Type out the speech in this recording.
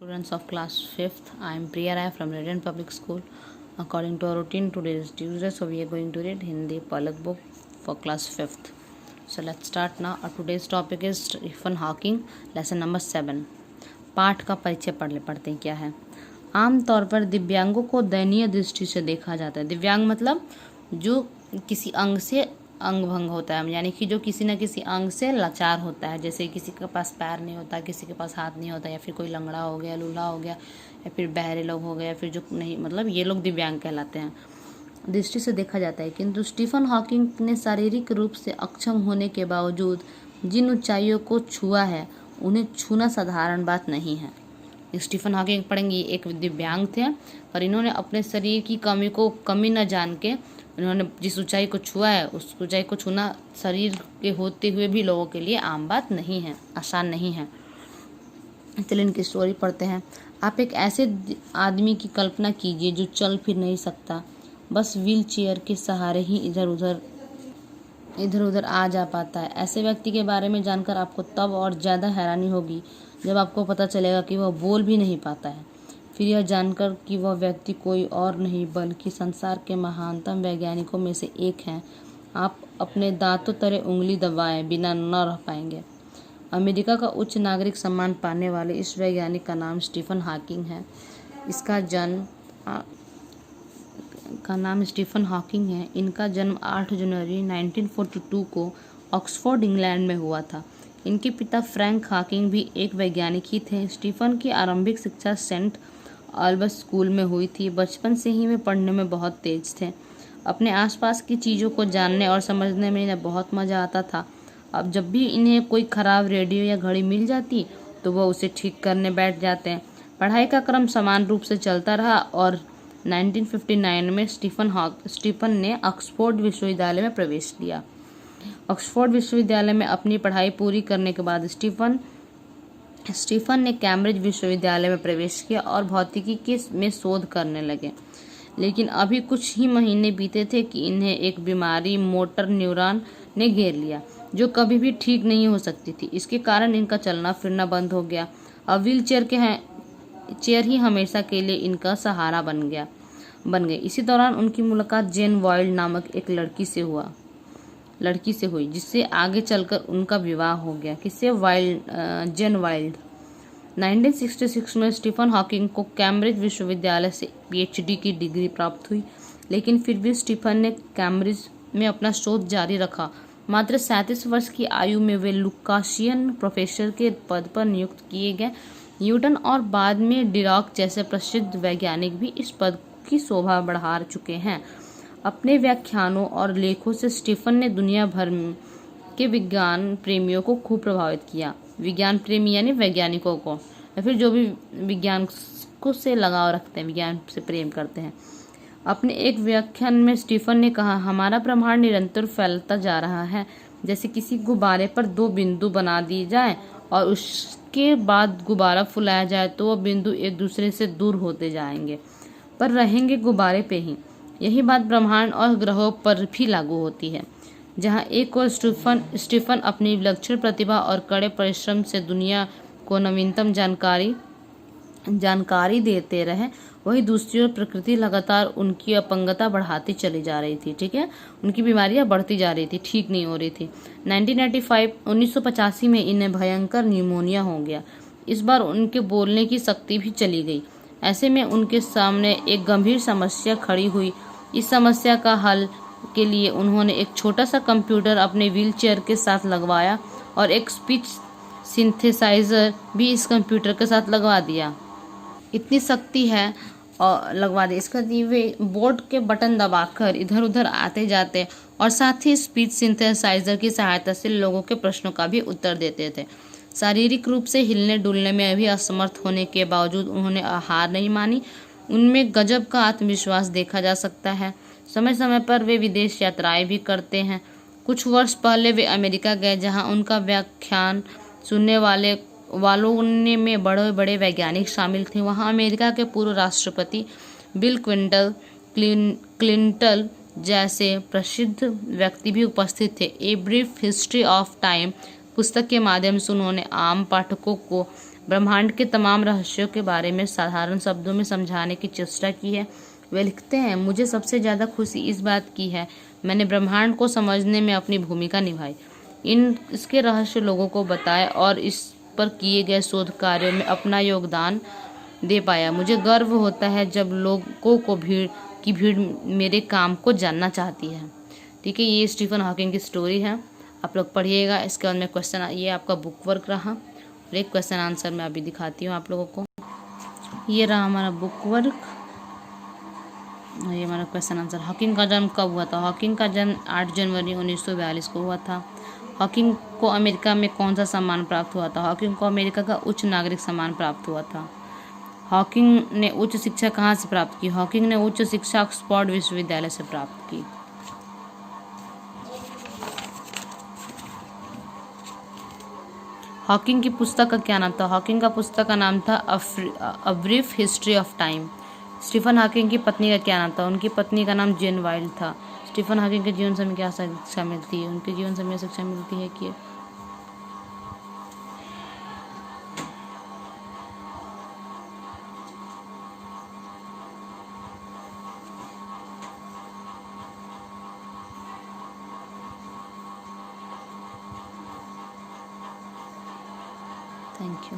Students of class 5th, I am Priya Rai from Radiant Public School. According to our routine, today is Tuesday, so we are going to read Hindi Palak book for class 5th. So let's start now. Our today's topic is Stephen Hawking, lesson number 7. पाठ का परिचय पढ़ते हैं क्या है। आमतौर पर दिव्यांगों को दयनीय दृष्टि से देखा जाता है। दिव्यांग मतलब जो किसी अंग से अंग भंग होता है, यानी कि जो किसी न किसी अंग से लाचार होता है। जैसे किसी के पास पैर नहीं होता, किसी के पास हाथ नहीं होता, या फिर कोई लंगड़ा हो गया, लूला हो गया, या फिर बहरे लोग हो गए, या फिर जो नहीं, मतलब ये लोग दिव्यांग कहलाते हैं। दृष्टि से देखा जाता है। किंतु स्टीफन हॉकिंग ने शारीरिक रूप से अक्षम होने के बावजूद जिन ऊंचाइयों को छुआ है, उन्हें छूना साधारण बात नहीं है। स्टीफन हॉकिंग पढ़ेंगे, एक दिव्यांग थे और इन्होंने अपने शरीर की कमी न जान के उन्होंने जिस ऊंचाई को छुआ है, उस ऊंचाई को छूना शरीर के होते हुए भी लोगों के लिए आम बात नहीं है, आसान नहीं है। चलिए इनकी स्टोरी पढ़ते हैं। आप एक ऐसे आदमी की कल्पना कीजिए जो चल फिर नहीं सकता, बस व्हील चेयर के सहारे ही इधर उधर आ जा पाता है। ऐसे व्यक्ति के बारे में जानकर आपको तब और ज़्यादा हैरानी होगी जब आपको पता चलेगा कि वह बोल भी नहीं पाता है। फिर यह जानकर कि वह व्यक्ति कोई और नहीं बल्कि संसार के महानतम वैज्ञानिकों में से एक हैं, आप अपने दांतों तले उंगली दबाए बिना न रह पाएंगे। अमेरिका का उच्च नागरिक सम्मान पाने वाले इस वैज्ञानिक का नाम स्टीफन हॉकिंग है। इनका जन्म 8 जनवरी 1942 को ऑक्सफोर्ड इंग्लैंड में हुआ था। इनके पिता फ्रैंक हॉकिंग भी एक वैज्ञानिक ही थे। स्टीफन की आरंभिक शिक्षा सेंट अल्बर्ट स्कूल में हुई थी। बचपन से ही वे पढ़ने में बहुत तेज थे। अपने आसपास की चीज़ों को जानने और समझने में इन्हें बहुत मज़ा आता था। अब जब भी इन्हें कोई ख़राब रेडियो या घड़ी मिल जाती तो वह उसे ठीक करने बैठ जाते हैं। पढ़ाई का क्रम समान रूप से चलता रहा और 1959 में स्टीफन ने ऑक्सफोर्ड विश्वविद्यालय में प्रवेश लिया। ऑक्सफोर्ड विश्वविद्यालय में अपनी पढ़ाई पूरी करने के बाद स्टीफन ने कैम्ब्रिज विश्वविद्यालय में प्रवेश किया और भौतिकी में शोध करने लगे। लेकिन अभी कुछ ही महीने बीते थे कि इन्हें एक बीमारी मोटर न्यूरॉन ने घेर लिया जो कभी भी ठीक नहीं हो सकती थी। इसके कारण इनका चलना फिरना बंद हो गया। अब व्हील चेयर ही हमेशा के लिए इनका सहारा बन गए। इसी दौरान उनकी मुलाकात जेन वाइल्ड नामक एक लड़की से हुई, जिससे आगे चलकर उनका विवाह हो गया। किससे? जेन वाइल्ड। 1966 में स्टीफन हॉकिंग को कैम्ब्रिज विश्वविद्यालय से PhD की डिग्री प्राप्त हुई, लेकिन फिर भी स्टीफन ने कैम्ब्रिज में अपना शोध जारी रखा। मात्र 37 वर्ष की आयु में वे लुकाशियन प्रोफेसर के पद पर नियुक्त किए गए। न्यूटन और बाद में डिराक जैसे प्रसिद्ध वैज्ञानिक भी इस पद की शोभा बढ़ा चुके हैं। अपने व्याख्यानों और लेखों से स्टीफन ने दुनिया भर के विज्ञान प्रेमियों को खूब प्रभावित किया। विज्ञान प्रेमी यानी वैज्ञानिकों को, या फिर जो भी विज्ञान को से लगाव रखते हैं, विज्ञान से प्रेम करते हैं। अपने एक व्याख्यान में स्टीफन ने कहा, हमारा ब्रह्मांड निरंतर फैलता जा रहा है। जैसे किसी गुब्बारे पर 2 बिंदु बना दिए जाए और उसके बाद गुब्बारा फुलाया जाए तो वह बिंदु एक दूसरे से दूर होते जाएंगे, पर रहेंगे गुब्बारे पे ही। यही बात ब्रह्मांड और ग्रहों पर भी लागू होती है। जहाँ एक और स्टीफन अपनी विलक्षण प्रतिभा और कड़े परिश्रम से दुनिया को नवीनतम जानकारी देते रहे, वही दूसरी ओर प्रकृति लगातार उनकी अपंगता बढ़ाती चली जा रही थी। ठीक है, उनकी बीमारियां बढ़ती जा रही थी, ठीक नहीं हो रही थी। 1985 में इन्हें भयंकर न्यूमोनिया हो गया। इस बार उनके बोलने की शक्ति भी चली गई। ऐसे में उनके सामने एक गंभीर समस्या खड़ी हुई। इस समस्या का हल के लिए उन्होंने एक छोटा सा कंप्यूटर अपने व्हील चेयर के साथ लगवाया और एक स्पीच सिंथेसाइजर भी इस कंप्यूटर के साथ लगवा दिया। इतनी शक्ति है और लगवा दी इसका वे बोर्ड के बटन दबाकर इधर उधर आते जाते और साथ ही स्पीच सिंथेसाइजर की सहायता से लोगों के प्रश्नों का भी उत्तर देते थे। शारीरिक रूप से हिलने डुलने में भी असमर्थ होने के बावजूद उन्होंने हार नहीं मानी। उनमें गजब का आत्मविश्वास देखा जा सकता है। समय समय पर वे विदेश यात्राएं भी करते हैं। कुछ वर्ष पहले वे अमेरिका गए, जहां उनका व्याख्यान सुनने वालों में बड़े बड़े वैज्ञानिक शामिल थे। वहां अमेरिका के पूर्व राष्ट्रपति बिल क्लिंटन जैसे प्रसिद्ध व्यक्ति भी उपस्थित थे। A brief history of time पुस्तक के माध्यम से उन्होंने आम पाठकों को ब्रह्मांड के तमाम रहस्यों के बारे में साधारण शब्दों में समझाने की चेष्टा की है। वे लिखते हैं, मुझे सबसे ज़्यादा खुशी इस बात की है मैंने ब्रह्मांड को समझने में अपनी भूमिका निभाई, इसके रहस्य लोगों को बताए और इस पर किए गए शोध कार्यों में अपना योगदान दे पाया। मुझे गर्व होता है जब लोगों को भीड़ मेरे काम को जानना चाहती है। ठीक है, ये स्टीफन हॉकिंग की स्टोरी है, आप लोग पढ़िएगा। इसके बाद में क्वेश्चन, ये आपका बुक वर्क रहा और एक क्वेश्चन आंसर मैं अभी दिखाती हूँ आप लोगों को। ये रहा हमारा बुक वर्क, ये हमारा क्वेश्चन आंसर। हॉकिंग का जन्म कब हुआ था? हॉकिंग का जन्म 8 जनवरी 1942 को हुआ था। हॉकिंग को अमेरिका में कौन सा सम्मान प्राप्त हुआ था? हॉकिंग को अमेरिका का उच्च नागरिक सम्मान प्राप्त हुआ था। हॉकिंग ने उच्च शिक्षा कहाँ से प्राप्त की? हॉकिंग ने उच्च शिक्षा ऑक्सफोर्ड विश्वविद्यालय से प्राप्त की। हॉकिंग की पुस्तक का क्या नाम था? हॉकिंग का पुस्तक का नाम था a brief history of time. Stephen Hawking की पत्नी का क्या नाम था? उनकी पत्नी का नाम जेन वाइल्ड था। स्टीफन हॉकिंग के जीवन से हमें क्या शिक्षा मिलती है? उनके जीवन से हमें शिक्षा मिलती है कि थैंक यू।